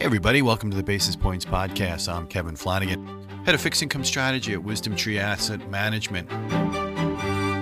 Hey everybody, welcome to the Basis Points Podcast. I'm Kevin Flanagan, head of fixed income strategy at Wisdom Tree Asset Management.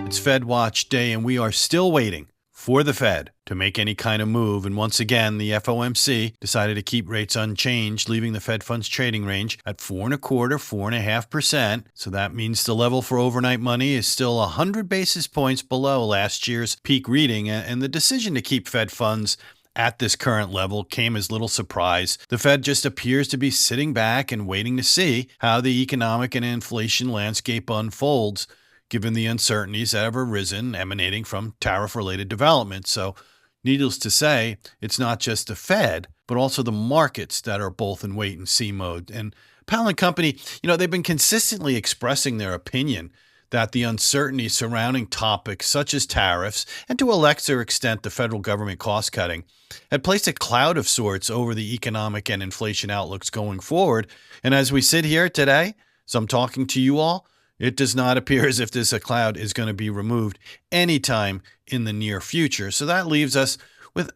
It's Fed Watch Day and we are still waiting for the Fed to make any kind of move. And once again, the FOMC decided to keep rates unchanged, leaving the Fed funds trading range at 4.25%, 4.5%. So that means the level for overnight money is still 100 basis points below last year's peak reading. And the decision to keep Fed funds at this current level came as little surprise. The Fed just appears to be sitting back and waiting to see how the economic and inflation landscape unfolds, given the uncertainties that have arisen emanating from tariff-related developments. So, needless to say, it's not just the Fed, but also the markets that are both in wait-and-see mode. And Powell & Company, they've been consistently expressing their opinion that the uncertainty surrounding topics such as tariffs, and to a lesser extent the federal government cost-cutting, had placed a cloud of sorts over the economic and inflation outlooks going forward. And as we sit here today, so I'm talking to you all, it does not appear as if this cloud is going to be removed anytime in the near future. So that leaves us with,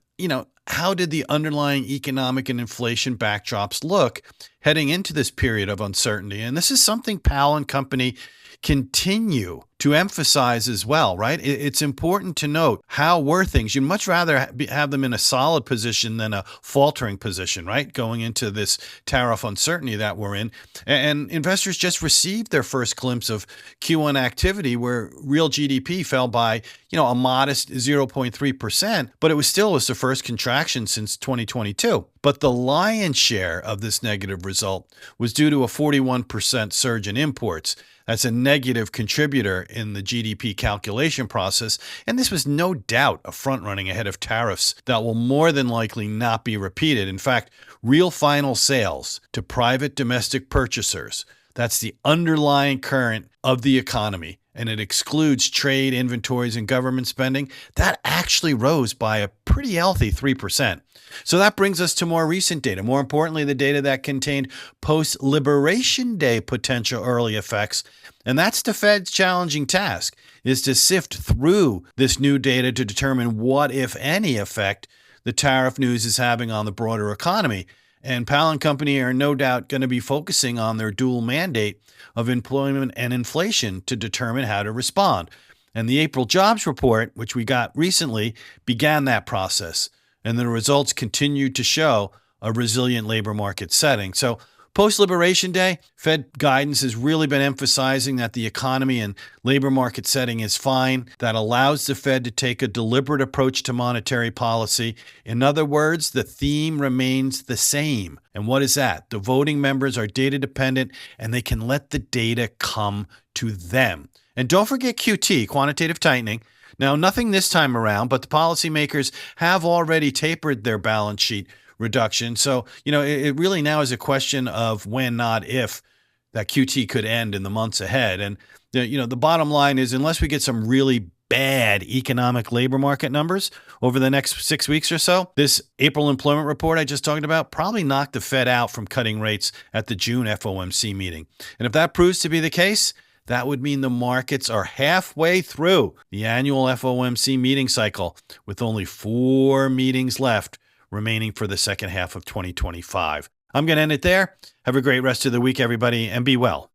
how did the underlying economic and inflation backdrops look heading into this period of uncertainty? And this is something Powell & Company continue to emphasize as well, right? It's important to note how were things. You'd much rather have them in a solid position than a faltering position, right? Going into this tariff uncertainty that we're in. And investors just received their first glimpse of Q1 activity where real GDP fell by, a modest 0.3%, but it was the first contraction since 2022. But the lion's share of this negative result was due to a 41% surge in imports. That's a negative contributor in the GDP calculation process, and this was no doubt a front-running ahead of tariffs that will more than likely not be repeated. In fact, real final sales to private domestic purchasers, that's the underlying current of the economy, and it excludes trade, inventories, and government spending, that actually rose by a pretty healthy 3%. So that brings us to more recent data. More importantly, the data that contained post-Liberation Day potential early effects. And that's the Fed's challenging task, is to sift through this new data to determine what, if any, effect the tariff news is having on the broader economy. And Powell & Company are no doubt going to be focusing on their dual mandate of employment and inflation to determine how to respond. And the April jobs report, which we got recently, began that process. And the results continued to show a resilient labor market setting. So post-Liberation Day, Fed guidance has really been emphasizing that the economy and labor market setting is fine. That allows the Fed to take a deliberate approach to monetary policy. In other words, the theme remains the same. And what is that? The voting members are data dependent and they can let the data come to them. And don't forget QT, quantitative tightening. Now, nothing this time around, but the policymakers have already tapered their balance sheet reduction. So, it really now is a question of when, not if, that QT could end in the months ahead. And, the bottom line is unless we get some really bad economic labor market numbers over the next 6 weeks or so, this April employment report I just talked about probably knocked the Fed out from cutting rates at the June FOMC meeting. And if that proves to be the case, that would mean the markets are halfway through the annual FOMC meeting cycle with only 4 meetings left remaining for the second half of 2025. I'm going to end it there. Have a great rest of the week, everybody, and be well.